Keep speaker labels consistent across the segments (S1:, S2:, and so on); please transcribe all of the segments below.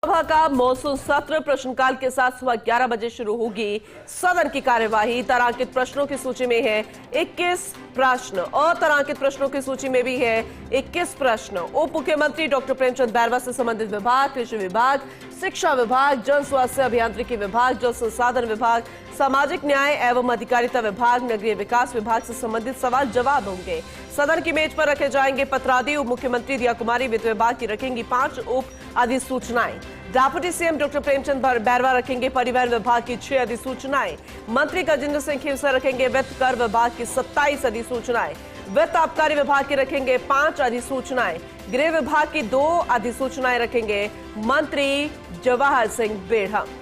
S1: सभा का मॉनसून सत्र प्रश्नकाल के साथ सुबह 11 बजे शुरू होगी। सदन की कार्यवाही तारांकित प्रश्नों की सूची में है 21 प्रश्न, अतारांकित प्रश्नों की सूची में भी है 21 प्रश्न। उप मुख्यमंत्री डॉक्टर प्रेमचंद बैरवा से संबंधित विभाग, कृषि विभाग, शिक्षा विभाग, जन स्वास्थ्य अभियांत्रिकी विभाग, जल संसाधन विभाग, सामाजिक न्याय एवं अधिकारिता विभाग, नगरीय विकास विभाग से संबंधित सवाल जवाब होंगे। सदन की मेज पर रखे जाएंगे पत्रादि। उप मुख्यमंत्री दिया कुमारी वित्त विभाग की रखेंगी 5 उप अधिसूचनाएं। Deputy CM doctor Premchand Bairwa रखेंगे परिवहन विभाग की 6 अधिसूचनाएं। मंत्री गजेंद्र सिंह खीवसर रखेंगे वित्त कर विभाग की 27 अधिसूचनाएं। वित्त आबकारी विभाग की रखेंगे 5 अधिसूचनाएं। गृह विभाग की 2 अधिसूचनाएं रखेंगे मंत्री जवाहर सिंह बेढ़म।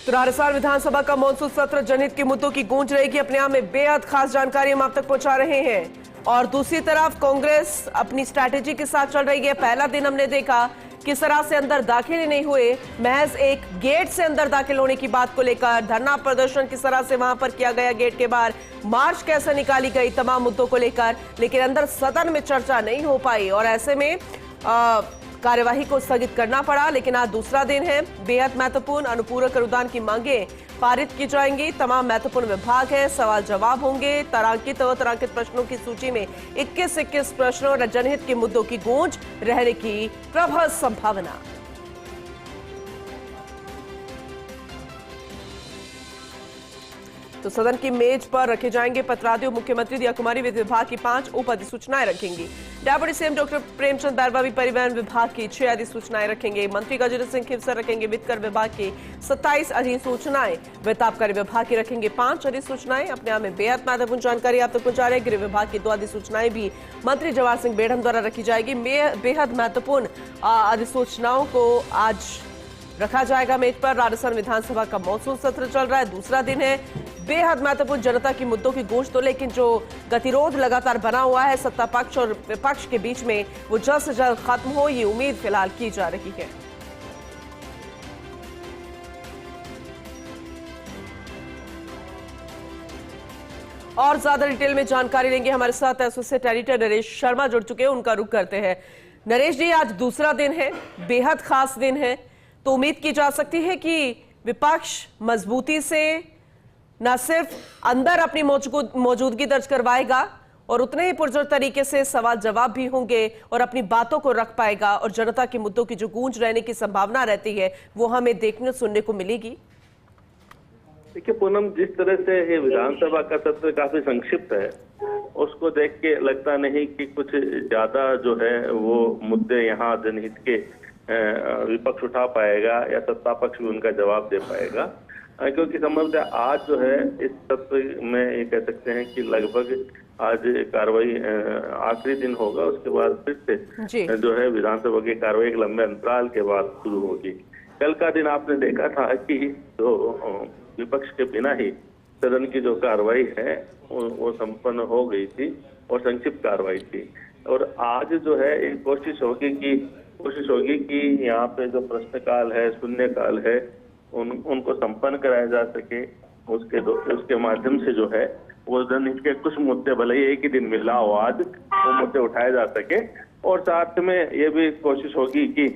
S1: तो राजस्थान विधानसभा का मॉनसून सत्र जनहित के मुद्दों की गूंज रहेगी। अपने आप में बेहद खास जानकारी हम आप तक पहुंचा रहे हैं। और दूसरी तरफ कांग्रेस अपनी स्ट्रैटेजी के साथ चल रही है। पहला दिन हमने देखा किस तरह से अंदर दाखिल ही नहीं हुए, महज एक गेट से अंदर दाखिल होने की बात को लेकर धरना प्रदर्शन किस तरह से वहां पर किया गया, गेट के बाहर मार्च कैसे निकाली गई, तमाम मुद्दों को लेकर, लेकिन अंदर सदन में चर्चा नहीं हो पाई और ऐसे में कार्यवाही को स्थगित करना पड़ा। लेकिन आज दूसरा दिन है, बेहद महत्वपूर्ण अनुपूरक अनुदान की मांगें पारित की जाएंगी। तमाम महत्वपूर्ण विभाग है, सवाल जवाब होंगे। तारांकित और अतारांकित प्रश्नों की सूची में 21 प्रश्नों और जनहित के मुद्दों की गूंज रहने की प्रबल संभावना। तो सदन की मेज पर रखे जाएंगे पत्रादि। मुख्यमंत्री दिया कुमारी वित्त विभाग की 5 उप अधिसूचनाएं रखेंगी। Deputy CM doctor Premchand Bairwa भी परिवहन विभाग की 6 अधिसूचनाएं रखेंगे। मंत्री गजेंद्र सिंह खीवसर रखेंगे वित्त कर विभाग की 27 अधिसूचनाएं। वित्त आबकारी विभाग की रखेंगे 5 अधिसूचनाएं। अपने आप में बेहद महत्वपूर्ण जानकारी आप तक पहुंचा रहे हैं। गृह विभाग की 2 अधिसूचनाएं भी मंत्री जवाहर सिंह बेढ़म द्वारा रखी जाएगी। बेहद महत्वपूर्ण अधिसूचनाओं को आज रखा जाएगा मेज पर। राजस्थान विधानसभा का मॉनसून सत्र चल रहा है, दूसरा दिन है। बेहद महत्वपूर्ण जनता की मुद्दों की गूंज, तो लेकिन जो गतिरोध लगातार बना हुआ है सत्ता पक्ष और विपक्ष के बीच में, वो जल्द से जल्द खत्म हो, ये उम्मीद फिलहाल की जा रही है। और ज्यादा डिटेल में जानकारी लेंगे, हमारे साथ एसोसिएट एडिटर नरेश शर्मा जुड़ चुके हैं, उनका रुख करते हैं। नरेश जी, आज दूसरा दिन है, बेहद खास दिन है, तो उम्मीद की जा सकती है कि विपक्ष मजबूती से न सिर्फ अंदर अपनी मौजूदगी दर्ज करवाएगा और उतने ही पुरजोर तरीके से सवाल जवाब भी होंगे और अपनी बातों को रख पाएगा और जनता के मुद्दों की जो गूंज रहने की संभावना रहती है वो हमें देखने सुनने को मिलेगी।
S2: देखिए पूनम, जिस तरह से ये विधानसभा का सत्र काफी संक्षिप्त है, उसको देख के लगता नहीं कि कुछ ज्यादा जो है वो मुद्दे यहाँ जनहित के विपक्ष उठा पाएगा या सत्ता पक्ष भी उनका जवाब दे पाएगा, क्योंकि संभवतः आज जो है इस सत्र में ये कह सकते हैं कि लगभग आज कार्रवाई आखिरी दिन होगा। उसके बाद फिर से जो है विधानसभा की कार्रवाई एक लंबे अंतराल के बाद शुरू होगी। कल का दिन आपने देखा था कि जो विपक्ष के बिना ही सदन की जो कार्रवाई है वो संपन्न हो गई थी और संक्षिप्त कार्रवाई थी। और आज जो है एक कोशिश होगी कि यहाँ पे जो प्रश्नकाल है, शून्यकाल है, उनको संपन्न कराया जा सके। उसके माध्यम से जो है वो जनहित के कुछ मुद्दे, भले ही एक ही दिन मिला हो आज, वो मुद्दे उठाए जा सके। और साथ में ये भी कोशिश होगी कि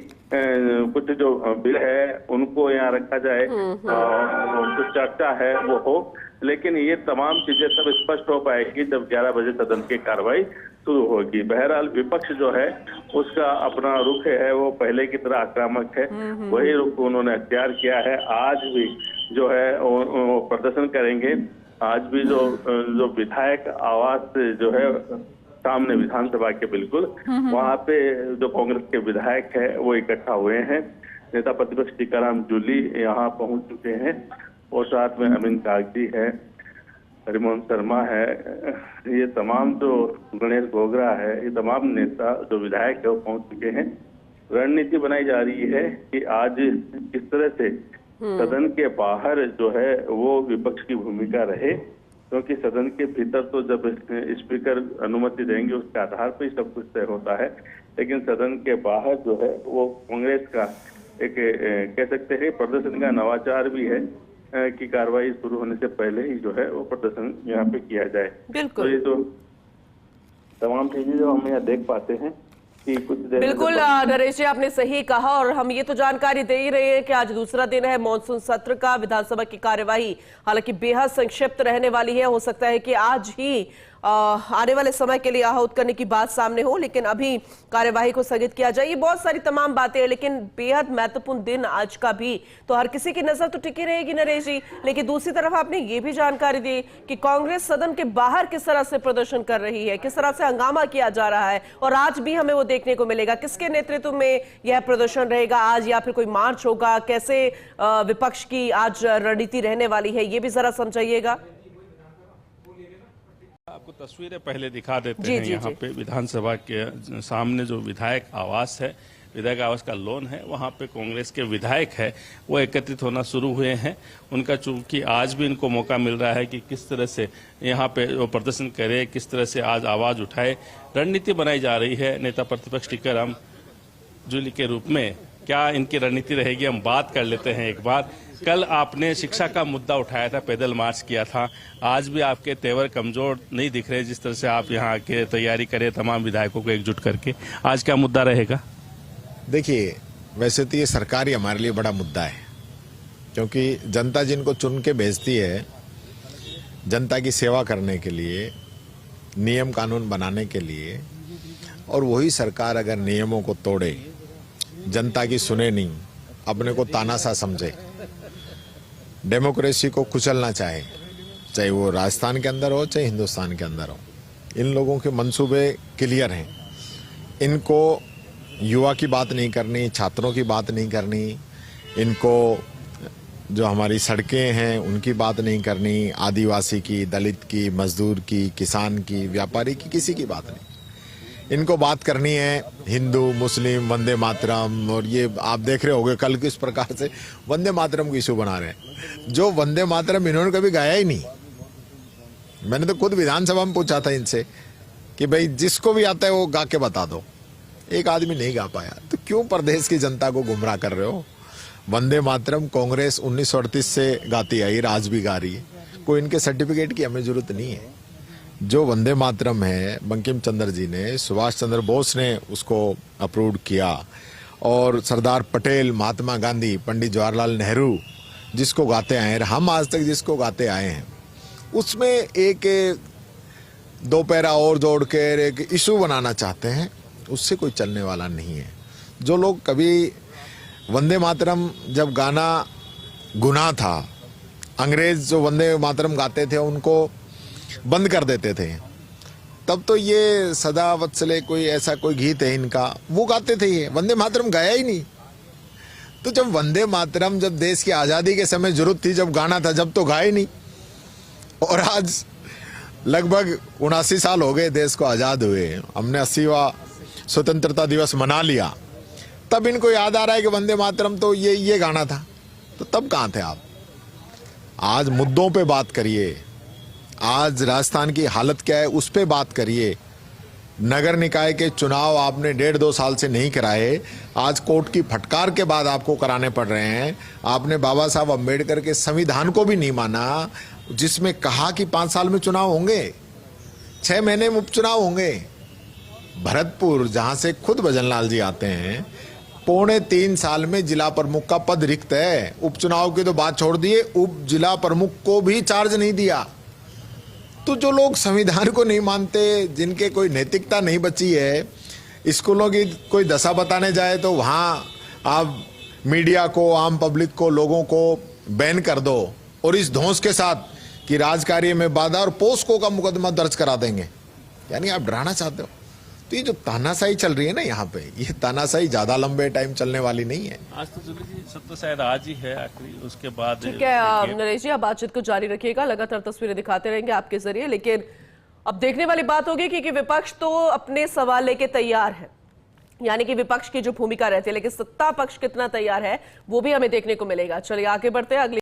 S2: कुछ जो बिल है उनको यहाँ रखा जाए, कुछ चर्चा है वो हो। लेकिन ये तमाम चीजें तब स्पष्ट हो पाएगी जब 11 बजे सदन की कार्रवाई शुरू होगी। बहरहाल विपक्ष जो है उसका अपना रुख है, वो पहले की तरह आक्रामक है, वही रुख उन्होंने अख्तियार किया है। आज भी जो है वो प्रदर्शन करेंगे। आज भी जो विधायक आवास जो है सामने विधानसभा के बिल्कुल वहां पे जो कांग्रेस के विधायक है वो इकट्ठा हुए हैं। नेता प्रतिपक्ष टीकाराम जूली यहाँ पहुंच चुके हैं और साथ में अमीन कागजी है, हरिमोहन शर्मा है, ये तमाम जो गणेश गोगरा है, ये तमाम नेता जो विधायक है वो पहुंच चुके हैं। रणनीति बनाई जा रही है कि आज किस तरह से सदन के बाहर जो है वो विपक्ष की भूमिका रहे, क्योंकि सदन के भीतर तो जब स्पीकर अनुमति देंगे उसके आधार पर ही सब कुछ तय होता है, लेकिन सदन के बाहर जो है वो कांग्रेस का एक कह सकते हैं प्रदर्शन का नवाचार भी है की कार्रवाई शुरू होने से पहले ही जो है वो प्रदर्शन यहाँ पे किया जाए।
S1: बिल्कुल।
S2: तो ये तो तमाम चीजें जो हम यहाँ देख पाते हैं कि कुछ देर में
S1: बिल्कुल नरेश जी, आपने सही कहा और हम ये तो जानकारी दे ही रहे हैं कि आज दूसरा दिन है मॉनसून सत्र का। विधानसभा की कार्यवाही हालांकि बेहद संक्षिप्त रहने वाली है। हो सकता है कि आज ही आने वाले समय के लिए आहूत करने की बात सामने हो, लेकिन अभी कार्यवाही को स्थगित किया जाए। ये बहुत सारी तमाम बातें हैं, लेकिन बेहद महत्वपूर्ण दिन आज का भी, तो हर किसी की नजर तो टिकी रहेगी नरेश जी। लेकिन दूसरी तरफ आपने ये भी जानकारी दी कि कांग्रेस सदन के बाहर किस तरह से प्रदर्शन कर रही है, किस तरह से हंगामा किया जा रहा है, और आज भी हमें वो देखने को मिलेगा। किसके नेतृत्व में यह प्रदर्शन रहेगा आज, या फिर कोई मार्च होगा, कैसे विपक्ष की आज रणनीति रहने वाली है, ये भी जरा समझाइएगा।
S3: आपको तस्वीरें पहले दिखा देते हैं। यहाँ पे विधानसभा के सामने जो विधायक आवास है, विधायक आवास का लॉन है, वहाँ पे कांग्रेस के विधायक है वो एकत्रित होना शुरू हुए हैं। उनका चूंकि आज भी इनको मौका मिल रहा है कि किस तरह से यहाँ पे वो प्रदर्शन करे, किस तरह से आज आवाज उठाए। रणनीति बनाई जा रही है नेता प्रतिपक्ष टीकाराम जूली के रूप में। क्या इनकी रणनीति रहेगी, हम बात कर लेते हैं एक बार। कल आपने शिक्षा का मुद्दा उठाया था, पैदल मार्च किया था। आज भी आपके तेवर कमजोर नहीं दिख रहे, जिस तरह से आप यहाँ आके तैयारी करें तमाम विधायकों को एकजुट करके। आज क्या मुद्दा रहेगा?
S4: देखिए, वैसे तो ये सरकारी हमारे लिए बड़ा मुद्दा है, क्योंकि जनता जिनको चुन के भेजती है जनता की सेवा करने के लिए, नियम कानून बनाने के लिए, और वही सरकार अगर नियमों को तोड़े, जनता की सुने नहीं, अपने को तानाशाह समझे, डेमोक्रेसी को कुचलना चाहे वो राजस्थान के अंदर हो चाहे हिंदुस्तान के अंदर हो, इन लोगों के मंसूबे क्लियर हैं। इनको युवा की बात नहीं करनी, छात्रों की बात नहीं करनी, इनको जो हमारी सड़कें हैं उनकी बात नहीं करनी, आदिवासी की, दलित की, मजदूर की, किसान की, व्यापारी की, किसी की बात नहीं। इनको बात करनी है हिंदू, मुस्लिम, वंदे मातरम, और ये आप देख रहे होंगे कल किस प्रकार से वंदे मातरम की इशू बना रहे हैं। जो वंदे मातरम इन्होंने कभी गाया ही नहीं। मैंने तो खुद विधानसभा में पूछा था इनसे कि भाई जिसको भी आता है वो गा के बता दो। एक आदमी नहीं गा पाया, तो क्यों प्रदेश की जनता को गुमराह कर रहे हो? वंदे मातरम कांग्रेस 1938 से गाती आई, आज भी गा रही है। कोई इनके सर्टिफिकेट की हमें जरूरत नहीं है। जो वंदे मातरम है, बंकिम चंद्र जी ने, सुभाष चंद्र बोस ने उसको अप्रूव किया, और सरदार पटेल, महात्मा गांधी, पंडित जवाहरलाल नेहरू जिसको गाते आए हैं, हम आज तक जिसको गाते आए हैं, उसमें एक दो पैरा और जोड़ कर एक इशू बनाना चाहते हैं, उससे कोई चलने वाला नहीं है। जो लोग कभी वंदे मातरम जब गाना गुनाह था, अंग्रेज जो वंदे मातरम गाते थे उनको बंद कर देते थे, तब तो ये सदा वत्सले कोई ऐसा कोई गीत है इनका, वो गाते थे। ये वंदे मातरम गाया ही नहीं। तो जब वंदे मातरम जब देश की आजादी के समय जरूरत थी, जब गाना था, जब तो गाए नहीं। और आज लगभग 79 साल हो गए देश को आजाद हुए, हमने 80वां स्वतंत्रता दिवस मना लिया, तब इनको याद आ रहा है कि वंदे मातरम तो ये गाना था। तो तब कहाँ थे आप? आज मुद्दों पे बात करिए। आज राजस्थान की हालत क्या है उस पे बात करिए। नगर निकाय के चुनाव आपने 1.5-2 साल से नहीं कराए, आज कोर्ट की फटकार के बाद आपको कराने पड़ रहे हैं। आपने बाबा साहब अम्बेडकर के संविधान को भी नहीं माना, जिसमें कहा कि 5 साल में चुनाव होंगे, 6 महीने में उपचुनाव होंगे। भरतपुर, जहां से खुद भजनलाल जी आते हैं, 3.25 साल में जिला प्रमुख का पद रिक्त है। उपचुनाव की तो बात छोड़ दिए, उप जिला प्रमुख को भी चार्ज नहीं दिया। तो जो लोग संविधान को नहीं मानते, जिनके कोई नैतिकता नहीं बची है, स्कूलों की कोई दशा बताने जाए तो वहां आप मीडिया को, आम पब्लिक को, लोगों को बैन कर दो, और इस धौंस के साथ कि राजकार्य में बाधा और पोस्को का मुकदमा दर्ज करा देंगे। यानी आप डराना चाहते हो। तो ये जो तानाशाही चल रही है ना यहाँ पे, ये तानाशाही ज्यादा लंबे टाइम चलने वाली नहीं है।
S3: आज तो जूली जी सत्र शायद आज ही है आखिरी, उसके बाद
S1: ठीक है नरेश जी, आप बातचीत को जारी रखिएगा, लगातार तस्वीरें दिखाते रहेंगे आपके जरिए। लेकिन अब देखने वाली बात होगी कि विपक्ष तो अपने सवाल लेके तैयार है, यानी कि विपक्ष की जो भूमिका रहती है, लेकिन सत्ता पक्ष कितना तैयार है वो भी हमें देखने को मिलेगा। चलिए आगे बढ़ते हैं अगली